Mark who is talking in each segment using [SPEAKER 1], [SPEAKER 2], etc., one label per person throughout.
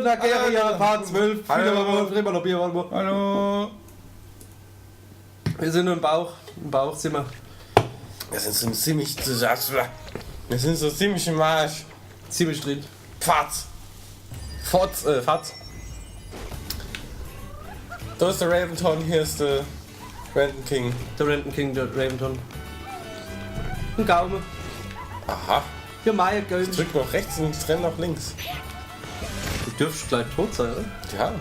[SPEAKER 1] Nageria, Part 12.
[SPEAKER 2] Hallo.
[SPEAKER 1] Wir sind nur im Bauch. Im Bauch sind wir.
[SPEAKER 2] Wir sind so ziemlich im Arsch.
[SPEAKER 1] Ziemlich drin.
[SPEAKER 2] Fatz. Da ist der Raventon, hier ist der Renton King.
[SPEAKER 1] Der Renton King, der Raventon. Ein Gaume.
[SPEAKER 2] Aha.
[SPEAKER 1] Ja, Meier Gaume.
[SPEAKER 2] Drück noch rechts und ich renn nach links.
[SPEAKER 1] Du dürfst gleich tot sein, oder?
[SPEAKER 2] Ja.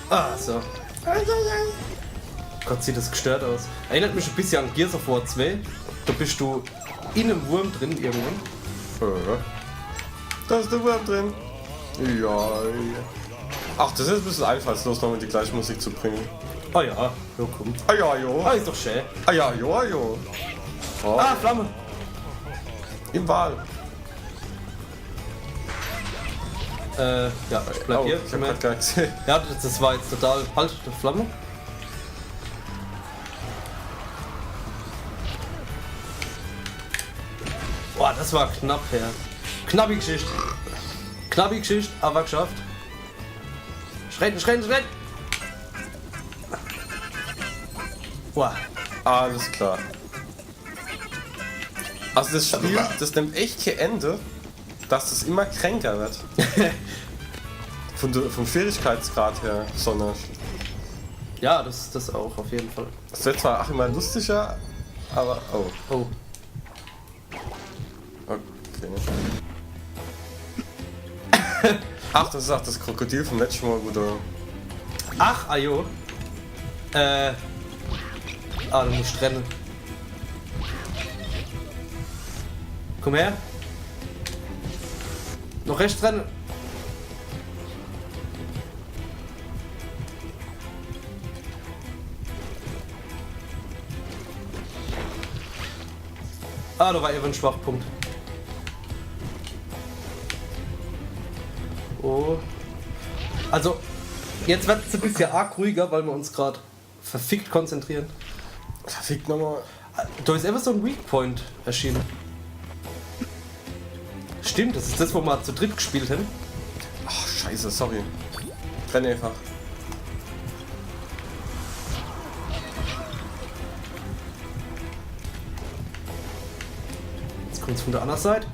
[SPEAKER 1] Ah, so. Gott, sieht das gestört aus. Erinnert mich ein bisschen an Gears of War 2. Da bist du in einem Wurm drin irgendwann.
[SPEAKER 2] Da ist der Wurm drin. Ja. Ach, das ist ein bisschen einfallslos, nochmal die gleiche Musik zu bringen.
[SPEAKER 1] Ah ja, ja komm.
[SPEAKER 2] Ah ja, jo.
[SPEAKER 1] Ah, ist doch schön.
[SPEAKER 2] Ah ja, jo. Oh.
[SPEAKER 1] Ah, Flamme.
[SPEAKER 2] Im Wal.
[SPEAKER 1] Ja, ich bleib hier.
[SPEAKER 2] Ich hab grad gar nicht gesehen.
[SPEAKER 1] Ja, das war jetzt total. Halt, die Flamme. Boah, das war knapp her. Knappe Geschichte. Knappe Geschichte, aber geschafft. Schreien. Boah.
[SPEAKER 2] Alles klar. Also das Spiel, das nimmt echt kein Ende, dass es immer kränker wird. Vom Schwierigkeitsgrad her, sondern.
[SPEAKER 1] Ja, das auch auf jeden Fall.
[SPEAKER 2] Es wird zwar auch immer lustiger, aber. Oh.
[SPEAKER 1] Oh.
[SPEAKER 2] Okay. Ach, das ist auch das Krokodil vom letzten Mal, wo du.
[SPEAKER 1] Ach, ajo. Du musst rennen. Komm her. Noch rechts rennen. Da war eben ein Schwachpunkt. Oh. Also, jetzt wird es ein bisschen arg ruhiger, weil wir uns gerade verfickt konzentrieren.
[SPEAKER 2] Verfickt nochmal.
[SPEAKER 1] Da ist einfach so ein Weakpoint erschienen. Stimmt, das ist das, wo wir zu dritt gespielt haben.
[SPEAKER 2] Ach, scheiße, sorry. Renn einfach.
[SPEAKER 1] Jetzt kommt es von der anderen Seite.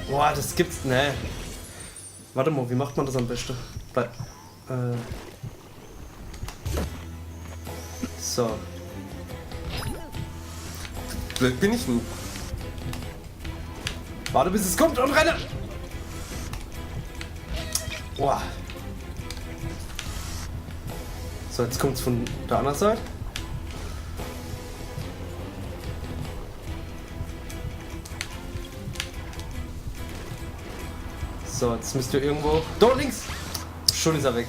[SPEAKER 1] Boah, das gibt's. Ne. Warte mal, wie macht man das am besten? Bleib. So.
[SPEAKER 2] Blöd bin ich denn?
[SPEAKER 1] Warte, bis es kommt und renne! Boah. So, jetzt kommt's von der anderen Seite. So, jetzt müsst ihr irgendwo. Da links! Schon ist er weg.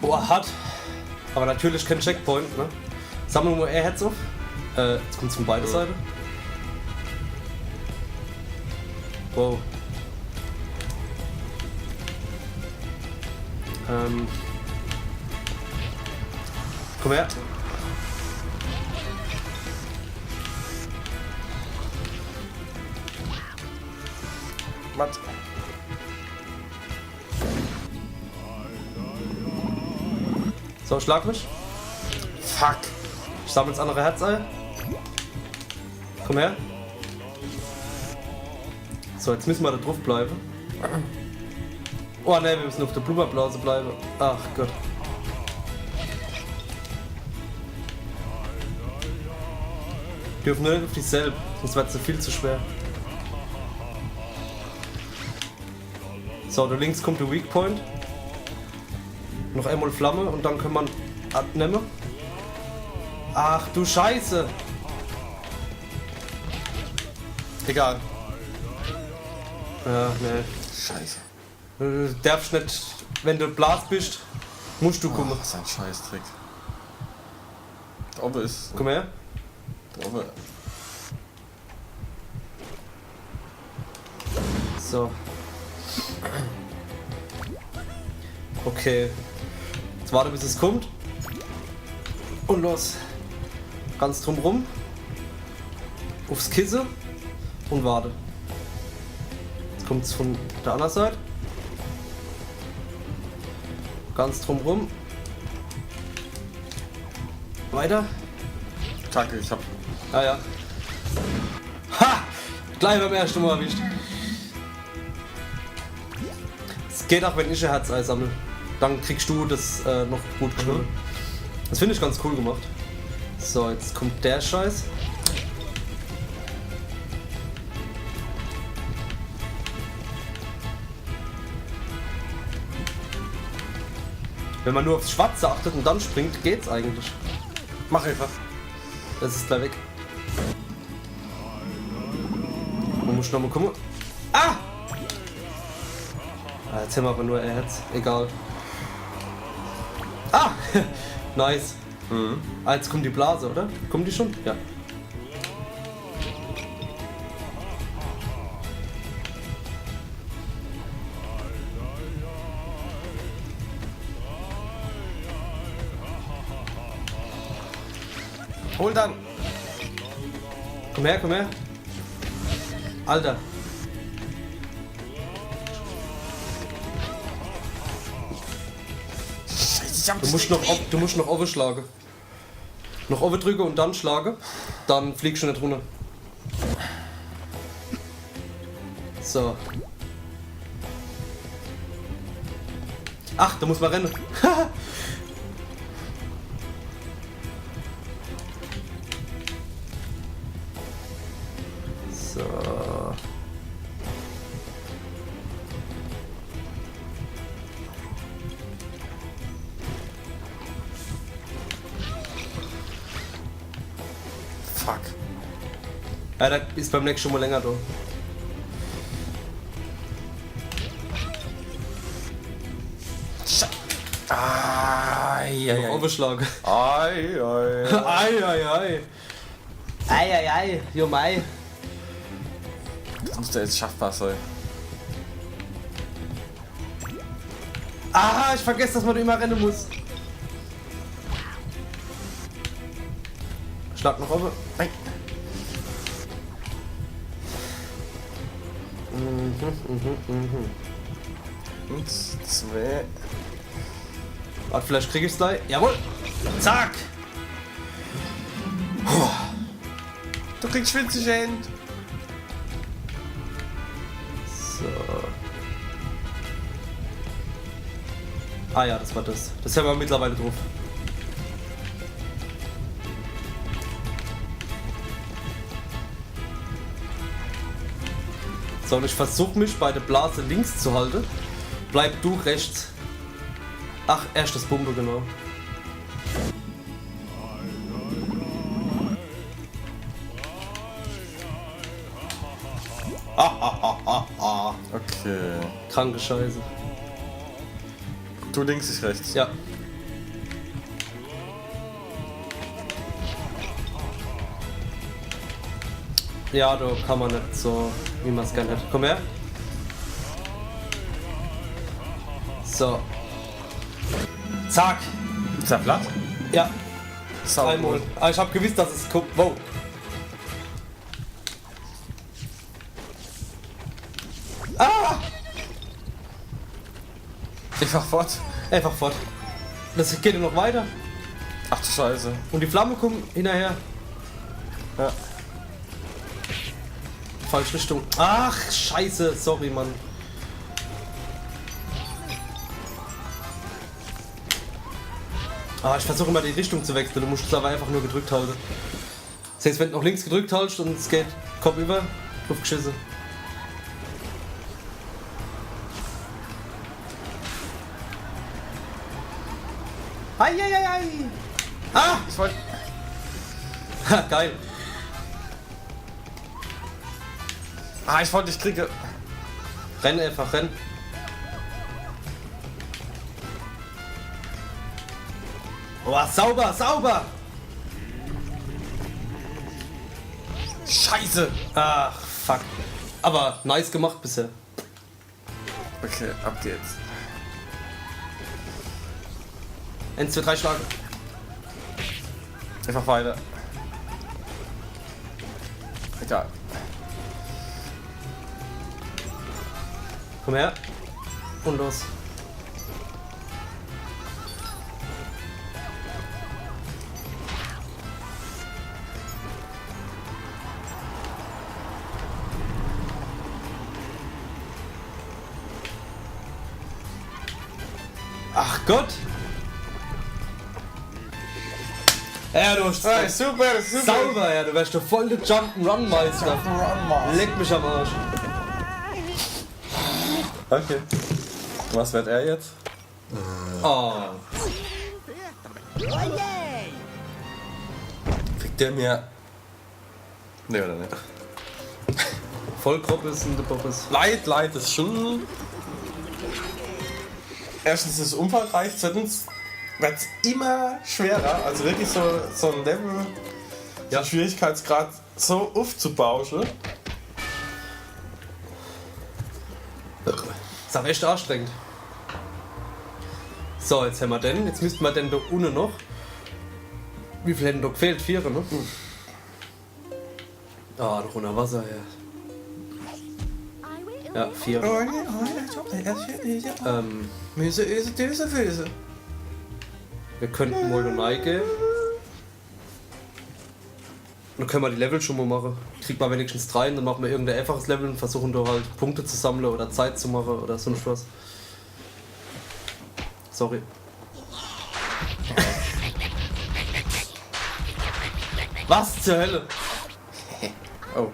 [SPEAKER 1] Boah, hart. Aber natürlich kein Checkpoint, ne? Sammeln wir Airheads auf. Jetzt kommt's von beiden Seiten. Wow. Komm her.
[SPEAKER 2] Matt.
[SPEAKER 1] So, schlag mich.
[SPEAKER 2] Fuck.
[SPEAKER 1] Ich sammle das andere Herzei. Komm her. So, jetzt müssen wir da drauf bleiben. Oh ne, wir müssen auf der Blumenblase bleiben. Ach Gott. Wir dürfen nur nicht auf dieselbe, sonst wird es viel zu schwer. So, da links kommt der Weak Point. Noch einmal Flamme und dann kann man abnehmen. Ach du Scheiße!
[SPEAKER 2] Egal.
[SPEAKER 1] Ja, ne.
[SPEAKER 2] Scheiße.
[SPEAKER 1] Du darfst nicht, wenn du Blas bist, musst du kommen.
[SPEAKER 2] Das ist ein Scheißtrick. Da oben ist.
[SPEAKER 1] Komm her.
[SPEAKER 2] Da oben.
[SPEAKER 1] So. Okay. Jetzt warte, bis es kommt. Und los. Ganz drum rum. Aufs Kissen. Und warte. Jetzt kommt es von der anderen Seite. Ganz drum rum. Weiter.
[SPEAKER 2] Kacke, ich hab.
[SPEAKER 1] Ah ja. Ha! Gleich beim ersten Mal erwischt. Es geht auch, wenn ich ein Herzei sammle. Dann kriegst du das noch gut geschrieben. Das finde ich ganz cool gemacht. So, jetzt kommt der Scheiß. Wenn man nur aufs Schwarze achtet und dann springt, geht's eigentlich.
[SPEAKER 2] Mach einfach.
[SPEAKER 1] Das ist gleich weg. Man muss nochmal gucken. Ah! Jetzt haben wir aber nur ein Herz. Egal. Ah! Nice. Ah, jetzt kommt die Blase, oder? Kommt die schon? Ja.
[SPEAKER 2] Hol dann.
[SPEAKER 1] Komm her, komm her. Alter.
[SPEAKER 2] Scheiße, ich hab
[SPEAKER 1] Du musst noch oben schlagen. Noch oben drücken und dann schlagen. Dann fliegst du nicht runter. So. Ach, da muss man rennen. So.
[SPEAKER 2] Fuck.
[SPEAKER 1] Ja, da ist beim nächsten Mal länger da.
[SPEAKER 2] Ai,
[SPEAKER 1] Noch aufschlagen.
[SPEAKER 2] ai, ai.
[SPEAKER 1] Ei, ei, ei. Ei, ei, ei. Jo, mei.
[SPEAKER 2] Das muss ja jetzt schaffbar sein.
[SPEAKER 1] Ah, ich vergesse, dass man immer rennen muss. Schlag noch oben. Nein.
[SPEAKER 2] Und zwei.
[SPEAKER 1] Warte, vielleicht krieg ich's gleich. Jawohl. Zack.
[SPEAKER 2] Du kriegst schwitzige Hände.
[SPEAKER 1] So. Ah ja, das war das. Das haben wir mittlerweile drauf. So, und ich versuche mich bei der Blase links zu halten. Bleib du rechts. Ach, erst das Pumpe, genau.
[SPEAKER 2] Okay.
[SPEAKER 1] Kranke Scheiße.
[SPEAKER 2] Du links, ich rechts.
[SPEAKER 1] Ja. Ja, da kann man nicht so, wie man es gerne hätte. Komm her. So. Zack.
[SPEAKER 2] Ist er platt?
[SPEAKER 1] Ja,
[SPEAKER 2] Sauber.
[SPEAKER 1] einmal. Ah, ich hab gewusst, dass es kommt. Wow. Ah!
[SPEAKER 2] Ich fahr fort.
[SPEAKER 1] Einfach fort. Das geht noch weiter.
[SPEAKER 2] Ach du Scheiße.
[SPEAKER 1] Und die Flamme kommt hinterher.
[SPEAKER 2] Ja.
[SPEAKER 1] Falsche Richtung. Ach, scheiße. Sorry, Mann. Ah, ich versuche immer die Richtung zu wechseln. Du musst es aber einfach nur gedrückt halten. Das heißt, wenn du noch links gedrückt hältst und es geht Kopf über, drauf geschissen. Eieiei! Ah!
[SPEAKER 2] Ich wollte.
[SPEAKER 1] Ha, geil.
[SPEAKER 2] Ich wollte dich kriegen.
[SPEAKER 1] Renn einfach, renn. Oh, sauber, sauber!
[SPEAKER 2] Scheiße.
[SPEAKER 1] Ach, fuck. Aber nice gemacht bisher.
[SPEAKER 2] Okay, ab geht's.
[SPEAKER 1] 1, 2, 3 Schlag.
[SPEAKER 2] Einfach weiter. Egal.
[SPEAKER 1] Komm her. Und los. Ach Gott! Ja, du hast
[SPEAKER 2] Hey, super, super.
[SPEAKER 1] sauber, ja, du wärst doch voll der Jump'n'Run-Meister. Leck mich am Arsch.
[SPEAKER 2] Okay. Was wird er jetzt?
[SPEAKER 1] Oh.
[SPEAKER 2] Kriegt der mir... Ne, oder nicht?
[SPEAKER 1] Vollkroppes und der Poppes.
[SPEAKER 2] Leid ist schon... Erstens ist es umfangreich, zweitens wird es immer schwerer. Also wirklich so ein Level,
[SPEAKER 1] Ja.
[SPEAKER 2] Schwierigkeitsgrad so aufzubauschen.
[SPEAKER 1] Ist aber echt anstrengend. So, jetzt haben wir den. Jetzt müssten wir den da unten noch. Wie viel hätten da gefehlt? 4, ne? Ah, noch unter Wasser, ja. Ja, 4.
[SPEAKER 2] Müse, Öse, Döse, Füße.
[SPEAKER 1] Wir könnten mal eine Neige. Dann können wir die Level schon mal machen. Kriegt man wenigstens 3 und dann machen wir irgendein einfaches Level und versuchen da halt Punkte zu sammeln oder Zeit zu machen oder sonst was. Sorry. Was zur Hölle?
[SPEAKER 2] Oh.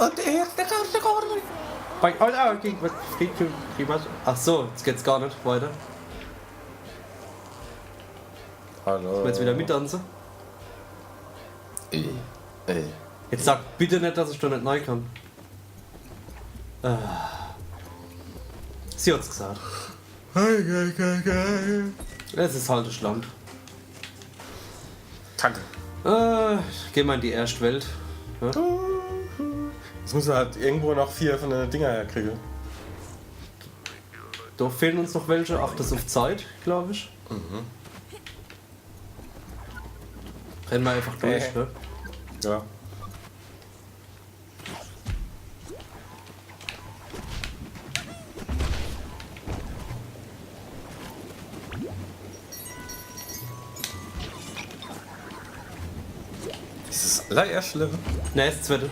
[SPEAKER 2] Und der erste
[SPEAKER 1] Ach so, jetzt geht's gar nicht weiter.
[SPEAKER 2] Hallo.
[SPEAKER 1] Wollen wir jetzt wieder mittanzen?
[SPEAKER 2] Ey.
[SPEAKER 1] Jetzt sag bitte nicht, dass ich da nicht rein kann. Sie hat's gesagt. Es ist halt ein Land.
[SPEAKER 2] Kacke.
[SPEAKER 1] Gehen wir in die Erstwelt. Ja?
[SPEAKER 2] Jetzt müssen wir halt irgendwo noch 4 von den Dinger herkriegen.
[SPEAKER 1] Da fehlen uns noch welche. Ach, das ist auf Zeit, glaube ich. Rennen wir einfach durch, ne?
[SPEAKER 2] Ja. Ist das allererste Level?
[SPEAKER 1] Ne, ist das zweite.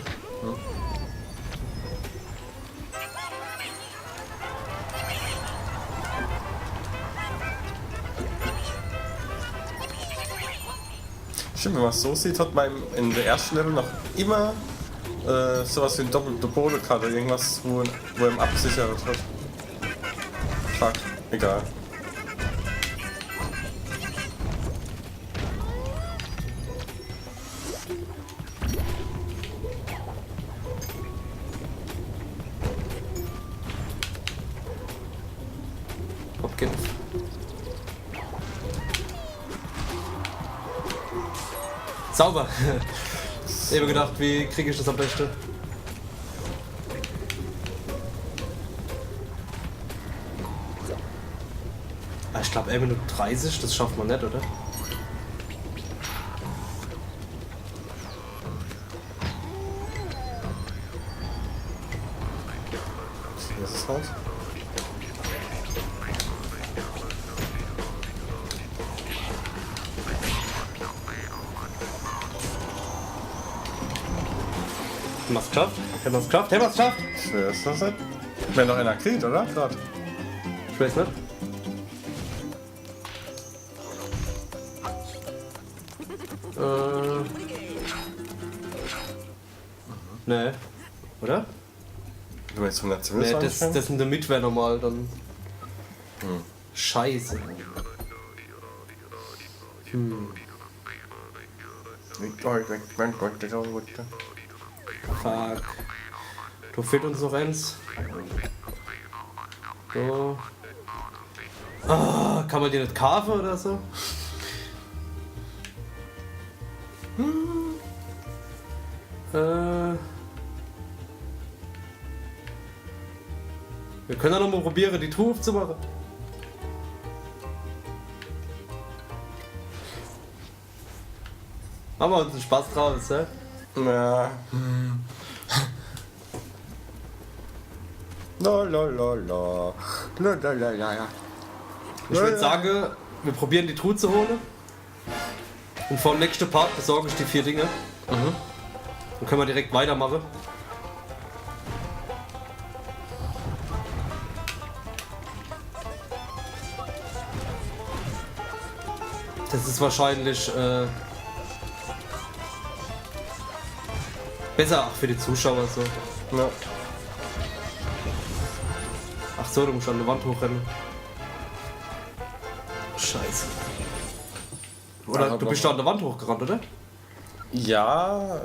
[SPEAKER 2] Stimmt, wenn man es so sieht, hat man in der ersten Level noch immer sowas wie eine doppelte Bodekarte, irgendwas, wo ihm abgesichert wird. Fuck, egal.
[SPEAKER 1] Okay. Sauber. Ich habe gedacht, wie kriege ich das am besten? Ich glaube, 1 Minute 30, das schafft man nicht, oder?
[SPEAKER 2] Hier ist es halt.
[SPEAKER 1] Haben wir es geschafft? Haben wir es geschafft? Haben wir es geschafft?
[SPEAKER 2] Schwer ist das nicht? Wenn doch einer kriegt, oder? Gerade.
[SPEAKER 1] Ich weiß nicht. Nee. Oder?
[SPEAKER 2] Du meinst 100
[SPEAKER 1] Nee, das in der Mitte wäre normal dann. Scheiße. Fuck. Da fehlt uns noch eins. So. Ah, kann man die nicht kaufen oder so? Wir Wir können ja noch mal probieren, die Truhe aufzumachen. Machen wir uns einen Spaß draus, ja?
[SPEAKER 2] Ja. La la la la. La la la la.
[SPEAKER 1] Ich würde sagen, wir probieren die Truhe zu holen. Und vor dem nächsten Part besorge ich die 4 Dinge. Dann können wir direkt weitermachen. Das ist wahrscheinlich besser auch für die Zuschauer so.
[SPEAKER 2] Ja.
[SPEAKER 1] Ach so, du musst an der Wand hochrennen. Scheiße. Oder
[SPEAKER 2] Ja,
[SPEAKER 1] du bist da an der Wand hochgerannt, oder?
[SPEAKER 2] Ja,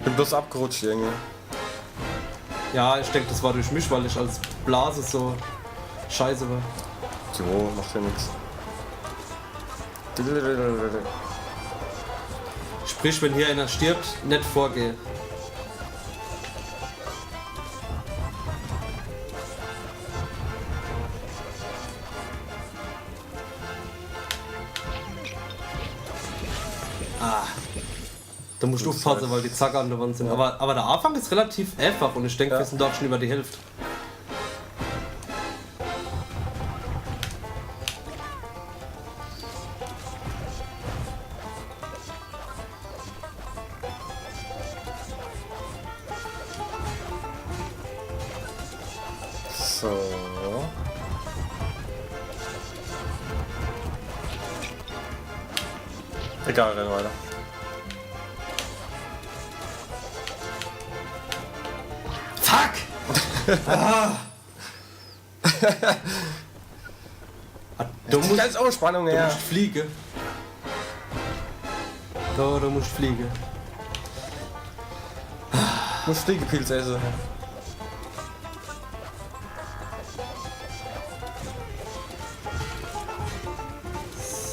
[SPEAKER 2] bin bloß abgerutscht irgendwie.
[SPEAKER 1] Ja, ich denke, das war durch mich, weil ich als Blase so scheiße war.
[SPEAKER 2] Jo, macht ja nichts.
[SPEAKER 1] Sprich, wenn hier einer stirbt, nicht vorgehe. Da musst du aufpassen, weil die Zacke an der Wand sind. Aber der Anfang ist relativ einfach und ich denke, wir sind doch schon über die Hälfte.
[SPEAKER 2] So. Egal, renn weiter.
[SPEAKER 1] Fuck! Du musst
[SPEAKER 2] Ganz Ausspannung, ja.
[SPEAKER 1] fliegen. Du musst fliegen.
[SPEAKER 2] Muss Fliegepilz essen.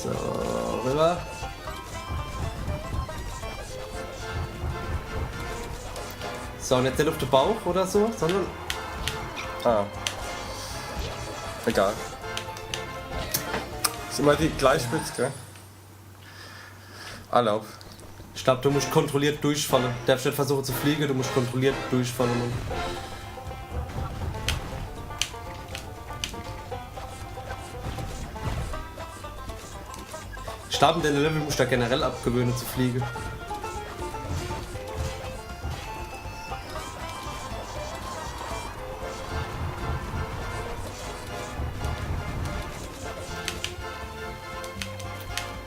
[SPEAKER 1] So, rüber. So, und jetzt nicht auf den Bauch oder so, sondern
[SPEAKER 2] Ah. Egal. Ist immer die Gleichspitze, gell? Erlaub.
[SPEAKER 1] ich glaube, du musst kontrolliert durchfallen. Darfst nicht versuchen zu fliegen, du musst kontrolliert durchfallen. Mann. Ich glaube, in den Level musst du da generell abgewöhnen zu fliegen.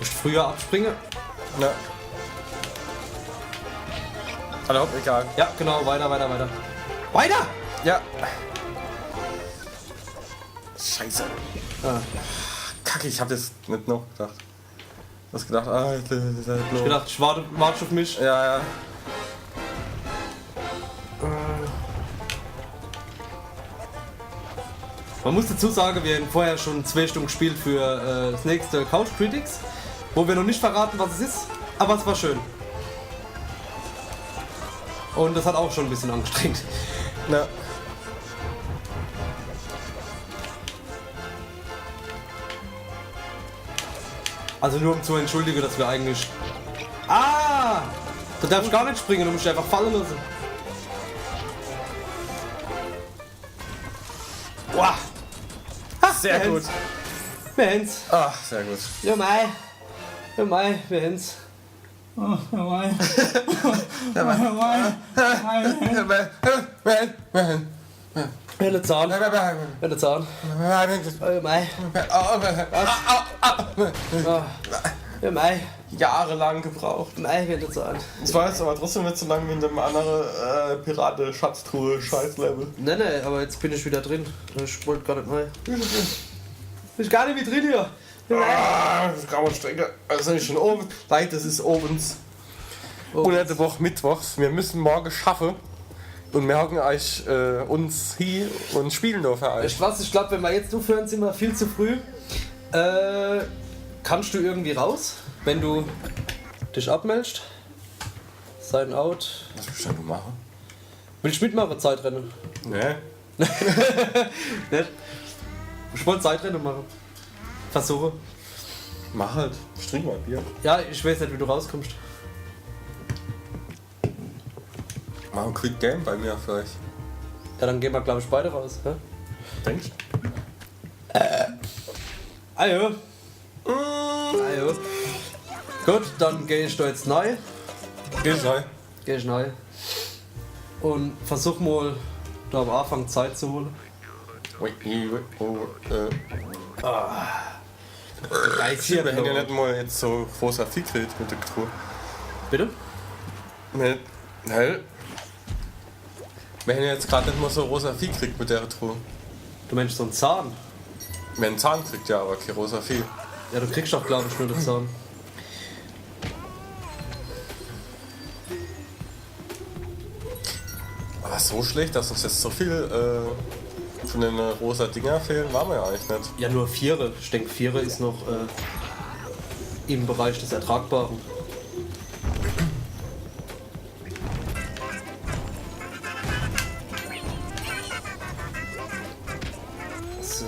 [SPEAKER 1] Musst früher abspringen?
[SPEAKER 2] Ja. Erlaub, egal.
[SPEAKER 1] Ja, genau, weiter. Weiter!
[SPEAKER 2] Ja. Scheiße.
[SPEAKER 1] Ah.
[SPEAKER 2] Kacke, ich hab das nicht noch gedacht. Du hast gedacht, ah, das ist
[SPEAKER 1] Ich hab gedacht, ich warte auf mich.
[SPEAKER 2] Ja, ja.
[SPEAKER 1] Man muss dazu sagen, wir haben vorher schon 2 Stunden gespielt für das nächste Couch Critics, wo wir noch nicht verraten, was es ist, aber es war schön. Und das hat auch schon ein bisschen angestrengt.
[SPEAKER 2] Ja.
[SPEAKER 1] Also nur um zu entschuldigen, dass wir eigentlich... Ah! Du darfst gar nicht springen, du musst einfach fallen lassen. Boah!
[SPEAKER 2] Sehr gut.
[SPEAKER 1] Wir haben's.
[SPEAKER 2] Ah, sehr gut.
[SPEAKER 1] Ja, mei. Ja, mei, wir haben's. Helle Zahn. Helle Zahn. Ja, mei. Ja, mei.
[SPEAKER 2] Jahrelang gebraucht.
[SPEAKER 1] Mei, Helle Zahn.
[SPEAKER 2] Es war jetzt aber trotzdem nicht so lang wie in dem anderen Pirate-Schatztruhe-Scheiß-Level.
[SPEAKER 1] Ne, aber jetzt bin ich wieder drin. Ich wollte gar nicht mal. Ich gar nicht wie drin hier.
[SPEAKER 2] Ah, das kann man strecken. Also nicht schon oben. Nein, das ist obens. Unter Woche Mittwochs. Wir müssen morgen schaffen. Und wir hocken euch uns hier und spielen da für euch.
[SPEAKER 1] Echt was? Ich glaube, wenn wir jetzt aufhören, sind wir viel zu früh. Kannst du irgendwie raus, wenn du dich abmeldest? Sign out.
[SPEAKER 2] Was willst du denn machen?
[SPEAKER 1] Will ich mitmachen, Zeitrennen?
[SPEAKER 2] Ne?
[SPEAKER 1] Nicht? Ich wollte Zeitrennen machen. Versuche.
[SPEAKER 2] Mach halt. Ich trink mal Bier.
[SPEAKER 1] Ja, ich weiß nicht, wie du rauskommst.
[SPEAKER 2] Mach ein Quick Game bei mir vielleicht.
[SPEAKER 1] Ja, dann gehen wir, glaube ich, beide raus. Hä?
[SPEAKER 2] Denkst
[SPEAKER 1] Ajo. Ajo. Gut, dann gehe ich da jetzt neu.
[SPEAKER 2] Geh rein.
[SPEAKER 1] Gehe ich neu. Und versuch mal, da am Anfang Zeit zu holen.
[SPEAKER 2] Wir haben ja nicht mal jetzt so großer Vieh gekriegt mit der Truhe.
[SPEAKER 1] Bitte?
[SPEAKER 2] Nein. Wir haben ja jetzt gerade nicht mal so rosa Vieh gekriegt mit der Truhe.
[SPEAKER 1] Du meinst so einen Zahn?
[SPEAKER 2] Wir haben einen Zahn gekriegt, ja, aber kein rosa Vieh.
[SPEAKER 1] Ja, du kriegst doch, glaube ich, nur den Zahn.
[SPEAKER 2] Aber so schlecht, dass uns jetzt so viel von den rosa Dinger fehlen, waren wir ja eigentlich nicht.
[SPEAKER 1] Ja, nur Viere. Ich denke, Viere ist noch im Bereich des Ertragbaren. So.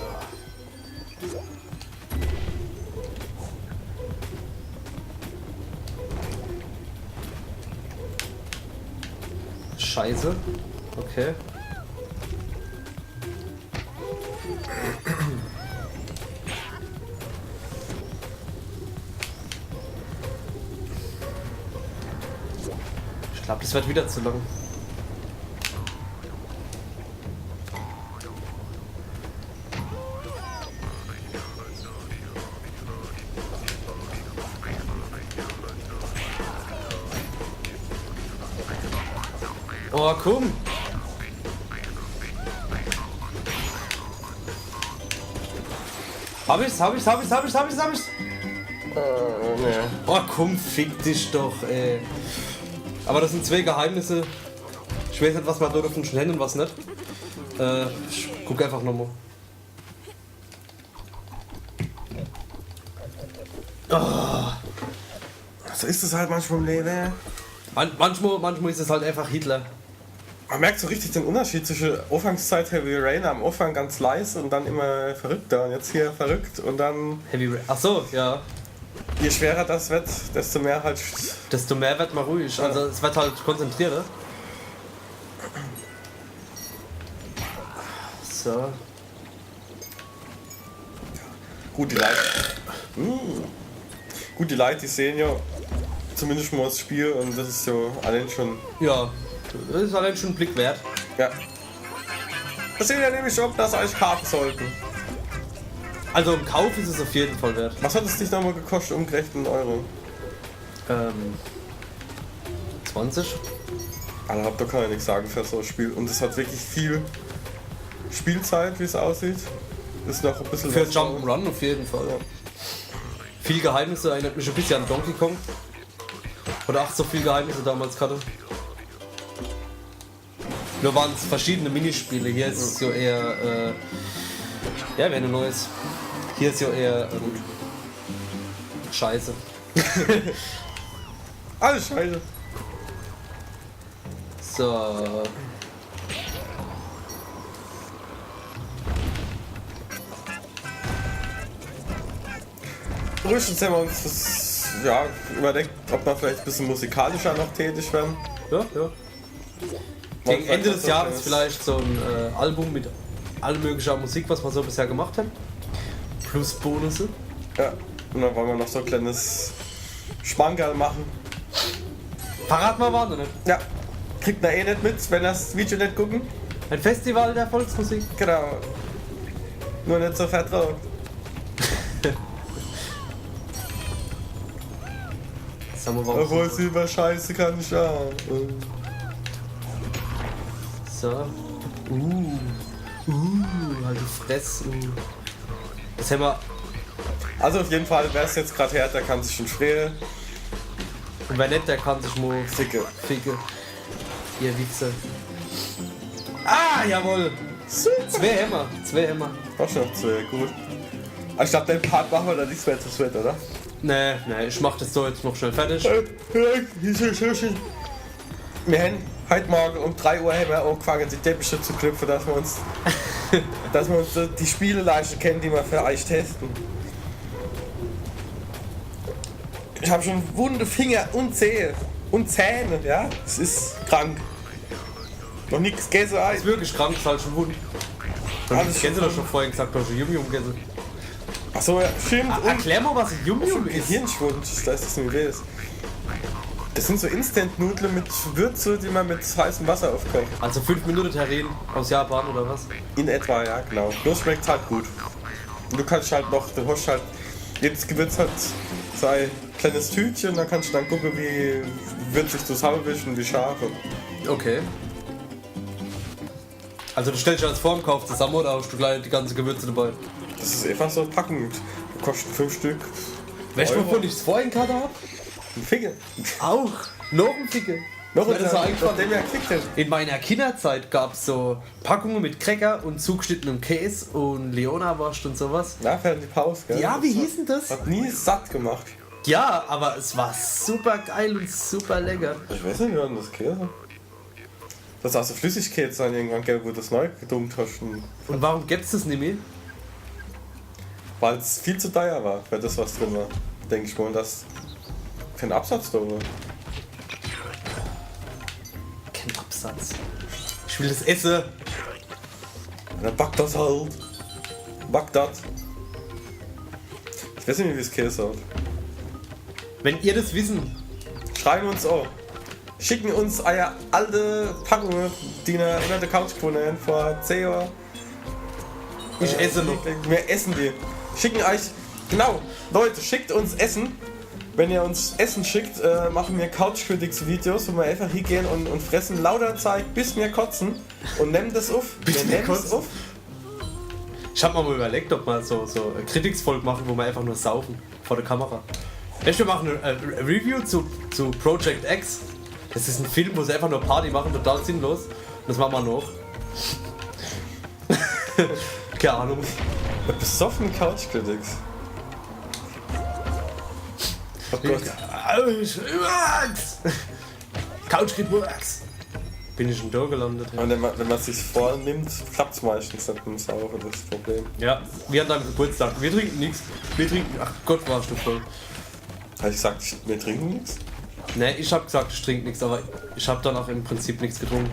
[SPEAKER 1] Scheiße. Okay. Ich glaube, das wird wieder zu lang. Oh, komm! Hab ich's?
[SPEAKER 2] Nee.
[SPEAKER 1] Oh, komm, fick dich doch, ey. Aber das sind zwei Geheimnisse. Ich weiß nicht, was man da davon schon hätten und was nicht. Ich guck einfach nochmal.
[SPEAKER 2] So ist es halt manchmal im Leben.
[SPEAKER 1] Manchmal ist es halt einfach Hitler.
[SPEAKER 2] Man merkt so richtig den Unterschied zwischen Anfangszeit Heavy Rain am Anfang ganz leise und dann immer verrückter. Und jetzt hier verrückt und dann,
[SPEAKER 1] Heavy Rain. Ach so, ja.
[SPEAKER 2] je schwerer das wird, desto mehr halt.
[SPEAKER 1] Desto mehr wird man ruhig. Also es wird halt konzentrierter. So.
[SPEAKER 2] Gut, die Leute. Gut, die Leute, die sehen ja zumindest mal das Spiel und das ist so allein schon.
[SPEAKER 1] Ja, das ist allein schon ein Blick wert.
[SPEAKER 2] Ja. Das sehen ja nämlich ob das euch kaufen sollten.
[SPEAKER 1] Also im Kauf ist es auf jeden Fall wert.
[SPEAKER 2] Was hat es dich nochmal gekostet, umgerechnet in Euro?
[SPEAKER 1] 20?
[SPEAKER 2] Also habt ihr kann ja nichts sagen für so ein Spiel. Und es hat wirklich viel Spielzeit, wie es aussieht. Ist noch ein bisschen
[SPEAKER 1] Für
[SPEAKER 2] was
[SPEAKER 1] Jump'n'Run auf jeden Fall. Ja. Viel Geheimnisse, erinnert mich ein bisschen an Donkey Kong. Oder auch so viel Geheimnisse damals hatte. Nur waren es verschiedene Minispiele. Hier ist es so eher. Ja, wäre ein neues. Hier ist ja eher. Scheiße.
[SPEAKER 2] Alles scheiße.
[SPEAKER 1] So.
[SPEAKER 2] Frühestens haben wir uns das überlegt, ob wir vielleicht ein bisschen musikalischer noch tätig werden.
[SPEAKER 1] Ja, ja. Gegen Ende des Jahres vielleicht so ein Album mit all möglicher Musik, was wir so bisher gemacht haben. Plus Bonusse.
[SPEAKER 2] Ja, und dann wollen wir noch so ein kleines Schmankerl machen.
[SPEAKER 1] Parat mal waren, nicht?
[SPEAKER 2] Ja, kriegt ihr eh nicht mit, wenn das Video nicht gucken.
[SPEAKER 1] Ein Festival der Volksmusik.
[SPEAKER 2] Genau. Nur nicht so vertraut.
[SPEAKER 1] Sagen wir, warum
[SPEAKER 2] Obwohl es über Scheiße kann ich ja.
[SPEAKER 1] so. Halt die Fresse. Das haben wir.
[SPEAKER 2] Also auf jeden Fall, wer es jetzt gerade hört, der kann sich schon schwer
[SPEAKER 1] Und wer nicht, der kann sich mal
[SPEAKER 2] ficke.
[SPEAKER 1] Ihr Wichser. Ah, jawohl! Zwei Hämmer.
[SPEAKER 2] Auch schon noch zwei, gut. Aber ich glaube, den Part machen wir dann nichts mehr zu Sweat, oder?
[SPEAKER 1] Nee, ich mach das so jetzt noch schnell fertig.
[SPEAKER 2] Wir haben heute Morgen um 3 Uhr haben wir angefangen, die Teppiche zu knüpfen, dass wir uns die Spiele leisten können, die wir für euch testen. Ich habe schon wunde Finger und Zähne. Und Zähne, ja? Es ist krank. Noch nichts gegessen.
[SPEAKER 1] Ist wirklich krank, ist halt schon wund.
[SPEAKER 2] Alles
[SPEAKER 1] Ich kenne doch schon vorhin gesagt, du hast ein Yum-Yum gegessen.
[SPEAKER 2] Achso, ja, stimmt.
[SPEAKER 1] Erklär mal, was ein Yum-Yum ist.
[SPEAKER 2] Gehirnschwund, da ist das nicht weiß. Das sind so Instant-Nudeln mit Würze, die man mit heißem Wasser aufkocht.
[SPEAKER 1] Also 5 Minuten Terrin aus Japan oder was?
[SPEAKER 2] In etwa, ja, genau. Nur schmeckt halt gut. Und du kannst halt noch, du hast halt, jedes Gewürz hat so ein kleines Tütchen, da kannst du dann gucken, wie würzig du es haben willst und wie scharf.
[SPEAKER 1] Okay. Also du stellst dir das vor im Kauf zusammen oder hast du gleich die ganze Gewürze dabei?
[SPEAKER 2] Das ist einfach so eine Packung. Die kosten 5 Stück.
[SPEAKER 1] Weißt du,
[SPEAKER 2] Euro.
[SPEAKER 1] wovon ich es vorhin gerade hab?
[SPEAKER 2] Ein Finger.
[SPEAKER 1] Auch. Noch ein Ficke.
[SPEAKER 2] Noch
[SPEAKER 1] Weil das war eigentlich
[SPEAKER 2] von dem er gekriegt hat.
[SPEAKER 1] in meiner Kinderzeit gab es so Packungen mit Cracker und zugeschnittenem Käse und Leona-Wurst und sowas.
[SPEAKER 2] Na, während die Pause, gell?
[SPEAKER 1] Ja, wie hieß denn das?
[SPEAKER 2] Hat nie satt gemacht.
[SPEAKER 1] Ja, aber es war super geil und super lecker.
[SPEAKER 2] Ich weiß nicht, wie man das Käse. Das ist auch so Flüssigkeit sein irgendwann, gell, wo du das neu gedummt hast.
[SPEAKER 1] Und warum gibt's das nicht mehr?
[SPEAKER 2] Weil es viel zu teuer war, für das, was drin war. Denke ich mal, und das kein Absatz da war.
[SPEAKER 1] Kein Absatz. Ich will das essen.
[SPEAKER 2] Dann back das halt. Back das. Ich weiß nicht, wie es Käse hat.
[SPEAKER 1] Wenn ihr das wissen,
[SPEAKER 2] Schreiben uns auch. Schicken uns eure alte Packungen, die ihr in der Couch gefunden habt, vor 10 Jahren.
[SPEAKER 1] ich esse noch.
[SPEAKER 2] Wir essen die. Schicken euch. Genau, Leute, schickt uns Essen. Wenn ihr uns Essen schickt, machen wir Couch Critics Videos, wo wir einfach hingehen und fressen lauter Zeug, bis wir kotzen. Und nehmen das auf.
[SPEAKER 1] Bis wir
[SPEAKER 2] nehmen es
[SPEAKER 1] kotzen?
[SPEAKER 2] auf.
[SPEAKER 1] Ich hab mal überlegt, ob wir so Kritiksfolge machen, wo wir einfach nur saufen vor der Kamera. Weißt du, wir machen eine Review zu Project X. Das ist ein Film, wo sie einfach nur Party machen, total sinnlos. Und das machen wir noch. Keine Ahnung.
[SPEAKER 2] Besoffen Couch Critics. Oh Gott.
[SPEAKER 1] Couch Works. Bin ich schon da gelandet?
[SPEAKER 2] Und wenn man sich vornimmt, klappt es meistens nicht mit dem Saufen, das ist das Problem.
[SPEAKER 1] Ja, wir haben deinem Geburtstag. Wir trinken nichts. Wir trinken. Ach Gott, warst du voll.
[SPEAKER 2] Habe ich gesagt, wir trinken nichts?
[SPEAKER 1] Ne, ich hab gesagt, ich trinke nichts, aber ich hab danach im Prinzip nichts getrunken.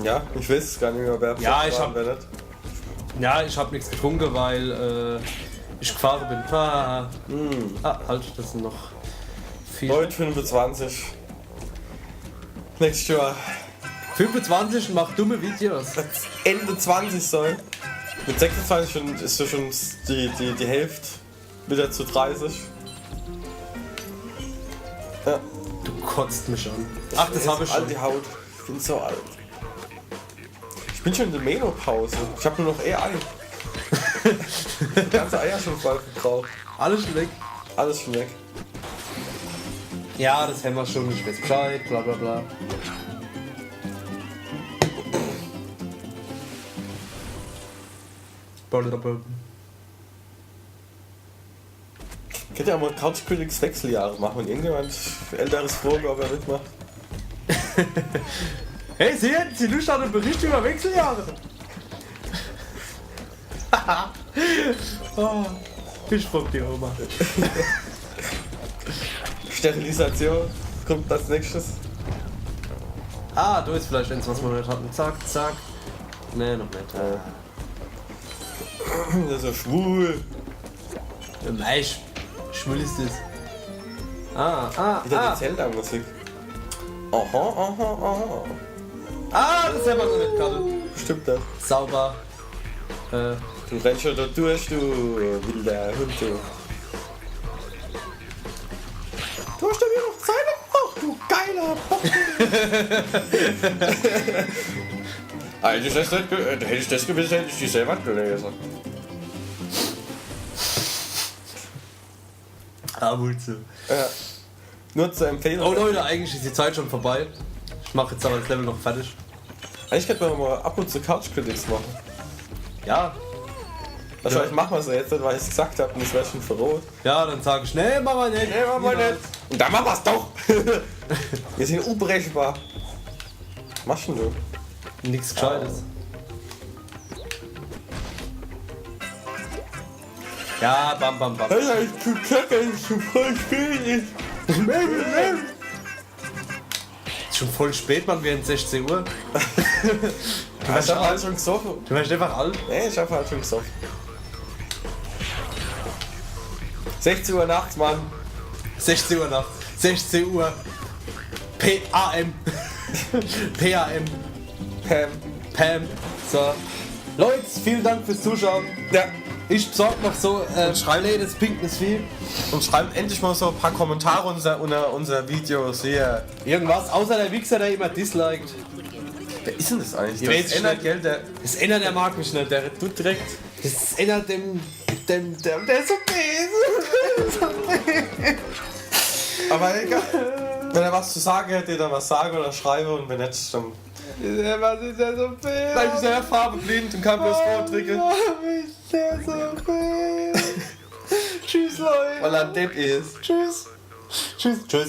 [SPEAKER 2] Ja, ich weiß es gar nicht mehr, wer
[SPEAKER 1] Ja,
[SPEAKER 2] besoffen
[SPEAKER 1] ich
[SPEAKER 2] war
[SPEAKER 1] hab-
[SPEAKER 2] und wer nicht.
[SPEAKER 1] Ja, ich hab nichts getrunken, weil ich gefahren bin. Halt, das sind noch 4.
[SPEAKER 2] Heute 25. Nächstes Jahr
[SPEAKER 1] 25 und macht dumme Videos.
[SPEAKER 2] Ende 20 sein. Mit 26 ist ja schon die Hälfte wieder zu 30. Ja.
[SPEAKER 1] Du kotzt mich an. Ach, das habe ich
[SPEAKER 2] All
[SPEAKER 1] schon.
[SPEAKER 2] die Haut. Ich bin so alt. Ich bin schon in der Menopause. Ich habe nur noch Ei. Die ganze Eier schon voll verbraucht.
[SPEAKER 1] Alles schon weg.
[SPEAKER 2] Alles schon weg.
[SPEAKER 1] Ja, das haben wir schon. Ich weiß Bescheid, bla bla bla.
[SPEAKER 2] Könnt ihr auch mal Couch Critics Wechseljahre machen, wenn irgendjemand älteres Vogel, ob er mitmacht?
[SPEAKER 1] Hey, Sie hätten Sie Lust an einen Bericht über Wechseljahre? Oh, ich frag die Oma.
[SPEAKER 2] Sterilisation kommt als nächstes.
[SPEAKER 1] Ah, du ist vielleicht eins, was wir nicht hatten. Zack, zack. Nee, noch nicht.
[SPEAKER 2] Der ist so schwul.
[SPEAKER 1] Nein, schwul ist das.
[SPEAKER 2] Wieder die Zelda-Musik. Aha.
[SPEAKER 1] Das haben wir noch nicht gehabt.
[SPEAKER 2] Stimmt das?
[SPEAKER 1] Sauber.
[SPEAKER 2] Du rennst schon da durch, du wilder Hund, du. Du hast doch wieder noch Zeit gebraucht, du geiler Bock. Hätte ich das gewusst, hätte ich die selber gelesen.
[SPEAKER 1] Wohl so.
[SPEAKER 2] Ja. Nur zur Empfehlung.
[SPEAKER 1] Oh Leute, eigentlich ist die Zeit schon vorbei. Ich mache jetzt aber das Level noch fertig.
[SPEAKER 2] Eigentlich könnte man mal ab und zu Couch Critics machen.
[SPEAKER 1] Ja.
[SPEAKER 2] Wahrscheinlich machen wir es ja jetzt nicht, weil ich es gesagt habe und es wäre schon verrot.
[SPEAKER 1] Ja, dann sage ich, nee, mach mal nicht.
[SPEAKER 2] Nee, machen wir nicht. Und dann machen wir es doch. Wir sind unbrechbar. Was machst denn du?
[SPEAKER 1] Nichts Gescheites. Ja, bam, bam, bam.
[SPEAKER 2] Alter, ich tu Kacke, ist schon voll spät.
[SPEAKER 1] Ist schon voll spät, man, wir haben 16 Uhr.
[SPEAKER 2] Du warst ja halt schon gesoffen.
[SPEAKER 1] Du warst einfach alt.
[SPEAKER 2] Nee, ich hab halt schon gesoffen. 16 Uhr nachts, Mann.
[SPEAKER 1] 16 Uhr nachts. 16 Uhr. PAM. PAM.
[SPEAKER 2] Pam.
[SPEAKER 1] Pam. So. Leute, vielen Dank fürs Zuschauen.
[SPEAKER 2] Ja.
[SPEAKER 1] Ich besorge noch so das Pinkness viel.
[SPEAKER 2] Und schreibt endlich mal so ein paar Kommentare unter unser Videos hier.
[SPEAKER 1] Irgendwas, außer der Wichser, der immer disliked.
[SPEAKER 2] Wer ist denn das eigentlich?
[SPEAKER 1] Ich weiß
[SPEAKER 2] ändert
[SPEAKER 1] nicht.
[SPEAKER 2] Geld, der.
[SPEAKER 1] Das ändert, der mag mich nicht, der tut direkt. Das ändert dem der ist so böse.
[SPEAKER 2] Aber egal. Wenn er was zu sagen hätte, dann was sagen oder schreiben und wenn nicht, dann.
[SPEAKER 1] Was ist der so böse?
[SPEAKER 2] Vielleicht ist er farbeblind und kann bloß vortrinken.
[SPEAKER 1] Ist der so böse? Tschüss, Leute.
[SPEAKER 2] Weil er ein Depp ist.
[SPEAKER 1] Tschüss. Tschüss. Tschüss.